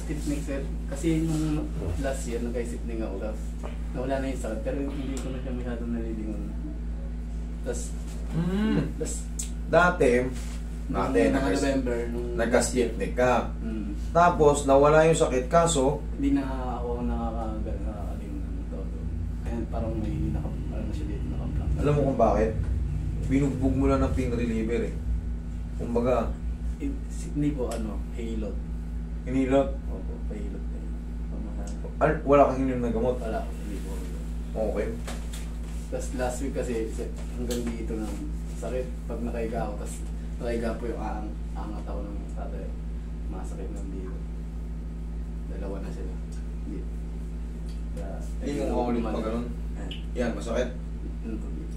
stiff neck sir. Kasi nung last year, nagka-stiff neck ako. Tapos nawala na yung sakit. Pero hindi ko na siya masyadong nalilingon. Tapos, dati, November, nung nagka-stiff neck ka. Tapos, nawala yung sakit. Kaso, hindi na ako nakakalimon ng todo. Kaya parang may parang na siya dito nakaplang. alam mo kung bakit? Binugbog mo lang ng pain reliever eh. Kumbaga, Hindi po, hilot. hinilot. Opo, pahilot na yun. Wala kang ininom na gamot. Wala, hindi po. Okay. Tapos last week kasi, hanggang dito ng sakit. Pag nakahiga ako, tapos nakahiga po yung angat ako ng tatay. Masakit ng dito. Dalawa na sila. Hindi. Hindi mo maulit pa ganun. Yan, masakit.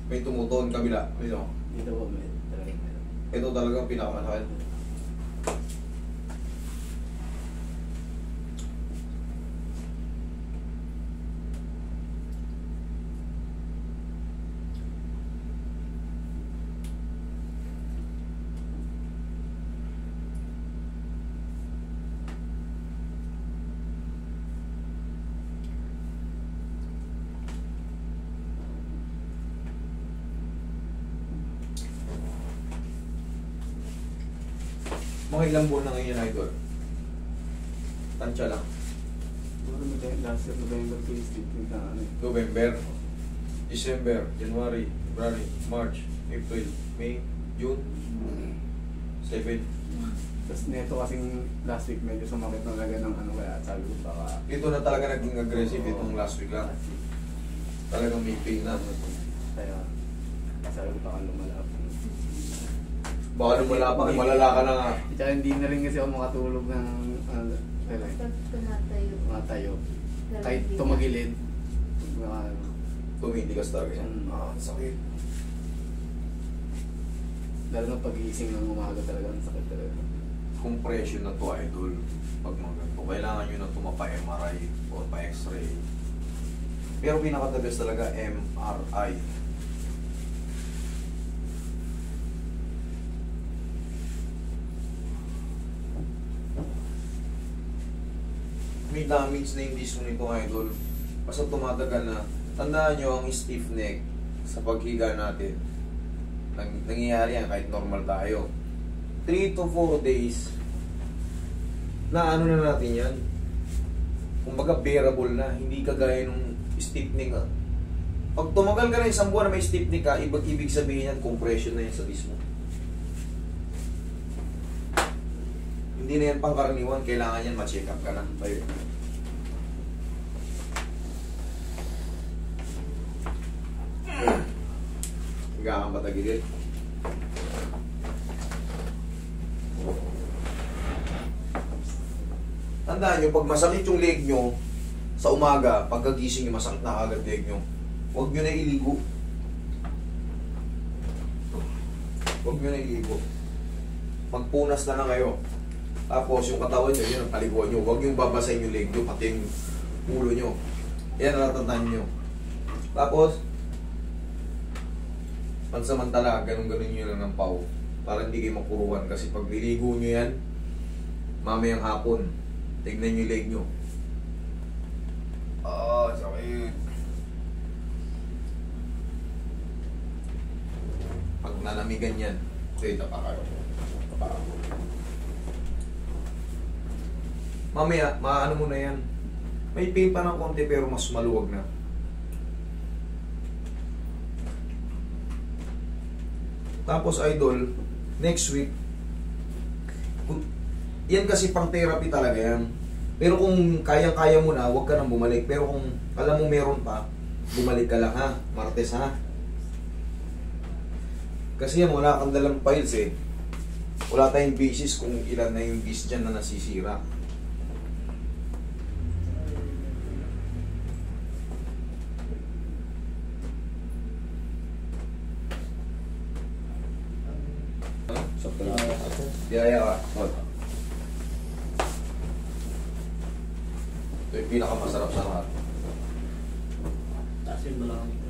May tumutuon kabila. Dito. Dito po, may talagang meron. Ito talagang pinakamasakit. Mga ilang buwan na ngayon, idol? Tansya lang. Last year, November 20 November, December, January, February, March, April, May, June, 7. Tapos neto kasing last week medyo sumakit na talaga ng kaya sabi ko baka... Ito na talaga naging aggressive itong last week lang. Talagang may pain na. Kaya sabi ko baka lumala. Baka lumala pa, malala ka na nga. Tsaka hindi na rin kasi ako makatulog ng tumatayo. Kahit tumagilid. Tumitigas talaga yan. Sakit. Lalo na pag-iising ng umaga talaga, ang sakit talaga. Compression na to, idol. Pag mga ganito, kailangan nyo na tumapa-MRI o pa-X-ray. Pero pinaka-the best talaga, MRI. May damage na yung disc nito, idol. Basta tumatagal na. Tandaan nyo ang stiff neck sa paghiga natin. Nangyayari yan kahit normal tayo. 3 to 4 days na ano na natin yan. Kumbaga bearable na. Hindi kagaya nung stiff neck. Pag tumagal ka na isang buwan na may stiff neck ka, ibig sabihin yan, compression na yan sa disc mo. Hindi na yan pangkaraniwan. Kailangan yan ma-check up ka na. Tayo. Higa kang patagilid. Tandaan nyo, pag masakit yung leg nyo, sa umaga, pagkagising nyo, masakit na agad leg nyo, huwag nyo na iligo. Huwag nyo na iligo. Magpunas na lang kayo. Tapos yung katawan nyo, yun ang paliguan nyo. Huwag nyo babasahin yung leg nyo, pati yung ulo nyo. Yan ang natatandaan nyo. Tapos, pansamantala, ganun-ganun nyo lang ng pau. Para hindi kayo mapuruan. Kasi pag niligo nyo yan, mamayang hapon, tignan nyo yung leg nyo. Sakit. Pag nanamigan yan, okay, tapa kayo. Tapa kayo. Mamaya, maano mo na yan. May pain pa ng konti pero mas maluwag na. Tapos idol, next week, yan kasi pang therapy talaga yan. Pero kung kaya-kaya mo na, huwag ka nang bumalik. Pero kung alam mo meron pa, bumalik ka lang ha, Martes ha. Kasi yan, wala kang dalang files eh. Wala tayong basis kung ilan na yung disc dyan na nasisira. Yaya ka. Ito yung pinakamasarap sa lahat. Tasin mo lang ito.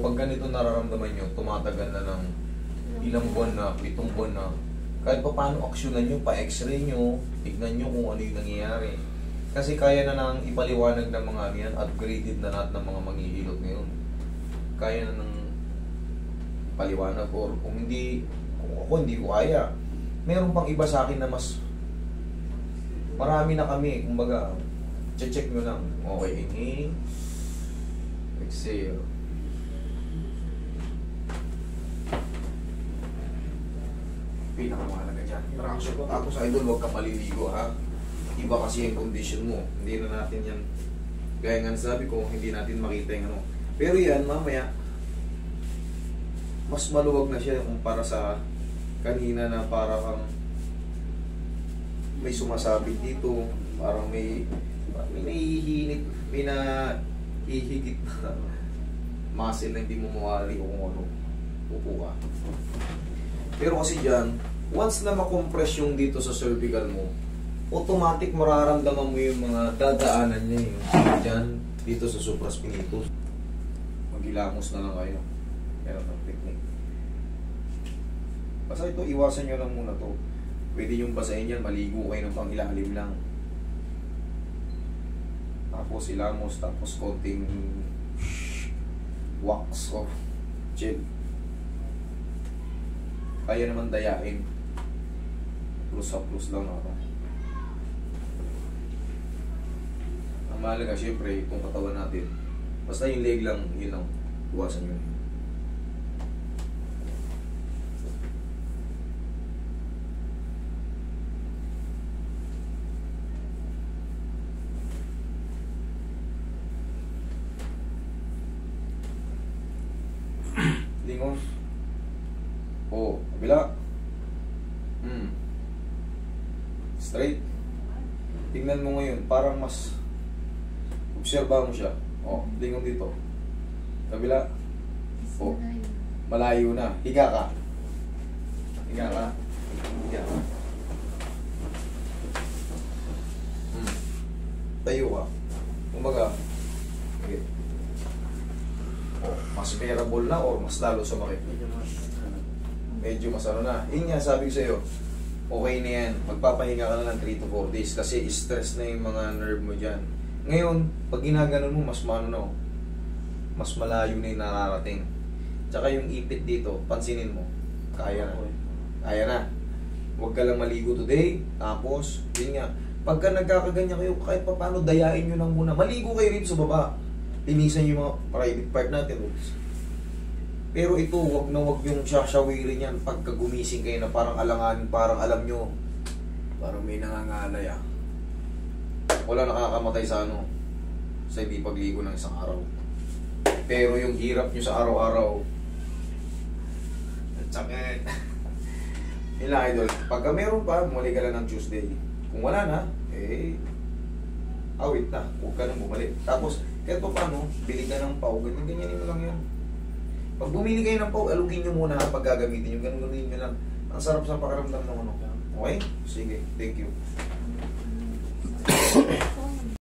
Pag ganito nararamdaman nyo, tumatagal na ng ilang buwan na, 7 buwan na, Kahit pa paano aksyonan nyo, pa-x-ray nyo, tignan nyo kung ano yung nangyayari. Kasi kaya na nang ipaliwanag ng mga ano yan, upgraded na lahat ng mga manghihilot ngayon. Kaya na nang paliwanag, or kung hindi, kung ako hindi ko kaya. Meron pang iba sa akin na mas marami na kami, kumbaga, check nyo lang. Okay, inhale, exhale. Pinakamahalaga dyan, traction. Tapos idol, huwag ka maliligo ha. Iba kasi yung condition mo. Hindi na natin yan, gaya nga sabi ko, hindi natin makita yung ano. Pero yan, mamaya, mas maluwag na siya kumpara sa kanina na parang may sumasabit dito, parang may nahihinit, may nahihigit na muscle na hindi mo mawali o kung ano, upo ka. Pero kasi dyan, once na makompress yung dito sa cervical mo, automatic mararamdaman mo yung mga dadaanan niya yung dyan, dito sa supraspinatus. Maghilamos na lang kayo. Meron ng technique. Basta ito, iwasan nyo lang muna to. Pwede yung basahin yan, maligo kayo ng pangilalim lang. Tapos ilamos, tapos konting wax o gel. Kaya naman dayain. Plus up, plus lang ako. Ang mahalaga, syempre, itong katawan natin. Basta yung leg lang, yun lang. Iwasan nyo. Lingon. O, kabila. Straight. Tingnan mo ngayon, parang mas obserba mo siya. O, lingon dito. Kabila. O, malayo na. Higa ka. Higa ka. Higa ka. Tayo ka. Kumbaga, okay. O, mas bearable na or mas lalo sumakit? Medyo mas ano na. Yun nga, sabi ko sa'yo, okay na yan. Magpapahinga ka na ng 3 to 4 days kasi stress na yung mga nerve mo dyan. Ngayon, pag ginaganon mo, mas mano na, mas malayo na yung nararating. Tsaka yung ipit dito, pansinin mo, kaya na. Kaya na. Huwag ka lang maligo today, tapos, yun nga, pagka nagkakaganyan kayo, kahit pa paano, dayain nyo lang muna. Maligo kayo rin sa baba. Linisan yung mga private part natin. Pero ito, wag na wag yung shashawirin yan pagka gumising kayo na parang alangan, parang alam nyo, parang may nangangalay ah. Wala nakakamatay sa ano, sa hindi pagligo ng isang araw. Pero yung hirap nyo sa araw-araw, at sakit. Yun lang idol, pagka meron pa, muli ka lang ng Tuesday. Kung wala na, eh, awit na, huwag ka nang bumalik. Tapos, kahit pa paano, bili ka ng pau, ganyan-ganyanin mo lang yan. Pag bumili kayo ng pau, alugin nyo muna pag gagamitin nyo, ganun-ganunin nyo lang. Ang sarap sa pakiramdam ng ano. Okay? Sige, thank you.